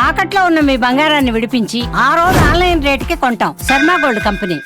తాకట్లో ఉన్న మీ బంగారాన్ని విడిపించి ఆ రోజు ఆన్లైన్ రేటుకి కొంటాం. Sharma gold company.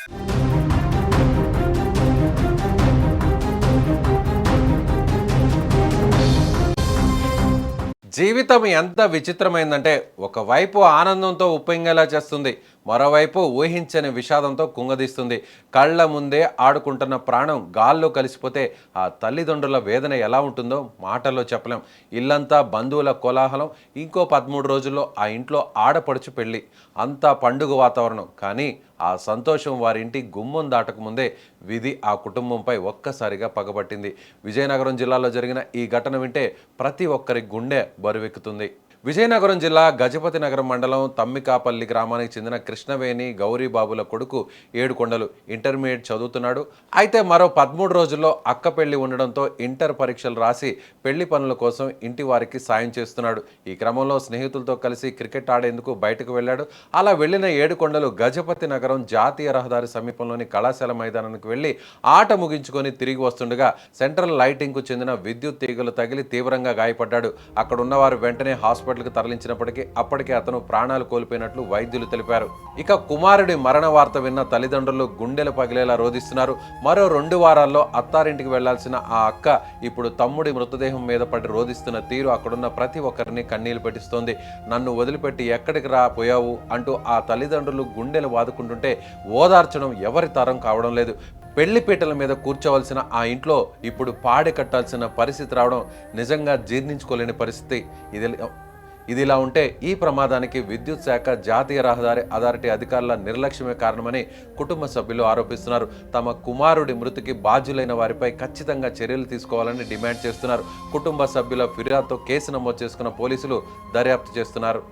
జీవితం ఎంత విచిత్రమైందంటే ఒకవైపు ఆనందంతో ఉప్పొంగేలా చేస్తుంది, మరోవైపు ఊహించని విషాదంతో కుంగదీస్తుంది. కళ్ళ ముందే ఆడుకుంటున్న ప్రాణం గాల్లో కలిసిపోతే ఆ తల్లిదండ్రుల వేదన ఎలా ఉంటుందో మాటల్లో చెప్పలేం. ఇల్లంతా బంధువుల కోలాహలం. ఇంకో 13 రోజుల్లో ఆ ఇంట్లో ఆడపడుచు పెళ్ళి. అంతా పండుగ వాతావరణం. కానీ ఆ సంతోషం వారింటి గుమ్మం దాటకముందే విధి ఆ కుటుంబంపై ఒక్కసారిగా పగబట్టింది. విజయనగరం జిల్లాలో జరిగిన ఈ ఘటన వింటే ప్రతి ఒక్కరి గుండె బరువెక్కుతుంది. విజయనగరం జిల్లా గజపతి నగరం మండలం తమ్మికాపల్లి గ్రామానికి చెందిన కృష్ణవేణి గౌరీబాబుల కొడుకు ఏడుకొండలు ఇంటర్మీడియట్ చదువుతున్నాడు. అయితే మరో 13 రోజుల్లో అక్క పెళ్లి ఉండడంతో ఇంటర్ పరీక్షలు రాసి పెళ్లి పనుల కోసం ఇంటి వారికి సాయం చేస్తున్నాడు. ఈ క్రమంలో స్నేహితులతో కలిసి క్రికెట్ ఆడేందుకు బయటకు వెళ్ళాడు. అలా వెళ్లిన ఏడుకొండలు గజపతి నగరం జాతీయ రహదారి సమీపంలోని కళాశాల మైదానానికి వెళ్లి ఆట ముగించుకొని తిరిగి వస్తుండగా సెంట్రల్ లైటింగ్ కు చెందిన విద్యుత్ తీగలు తగిలి తీవ్రంగా గాయపడ్డాడు. అక్కడ ఉన్నవారు వెంటనే హాస్పిటల్కి తరలించినప్పటికీ అప్పటికే అతను ప్రాణాలు కోల్పోయినట్లు వైద్యులు తెలిపారు. ఇక కుమారుడి మరణ వార్త విన్న తల్లిదండ్రులు గుండెలు పగిలేలా రోధిస్తున్నారు. మరో 2 వారాల్లో అత్తారింటికి వెళ్లాల్సిన ఆ అక్క ఇప్పుడు తమ్ముడి మృతదేహం మీద పడి రోధిస్తున్న తీరు అక్కడున్న ప్రతి ఒక్కరిని కన్నీళ్లు పెట్టిస్తోంది. నన్ను వదిలిపెట్టి ఎక్కడికి పోయావు అంటూ ఆ తల్లిదండ్రులు గుండెలు వాదుకుంటుంటే ఓదార్చడం ఎవరి తరం కావడం లేదు. పెళ్లిపీటల మీద కూర్చోవలసిన ఆ ఇంట్లో ఇప్పుడు పాడి కట్టాల్సిన పరిస్థితి రావడం నిజంగా జీర్ణించుకోలేని పరిస్థితి. ఇదిలా ఉంటే ఈ ప్రమాదానికి విద్యుత్ శాఖ జాతీయ రహదారి అథారిటీ అధికారుల నిర్లక్ష్యమే కారణమని కుటుంబ సభ్యులు ఆరోపిస్తున్నారు. తమ కుమారుడి మృతికి బాధ్యులైన వారిపై ఖచ్చితంగా చర్యలు తీసుకోవాలని డిమాండ్ చేస్తున్నారు. కుటుంబ సభ్యుల ఫిర్యాదుతో కేసు నమోదు చేసుకున్న పోలీసులు దర్యాప్తు చేస్తున్నారు.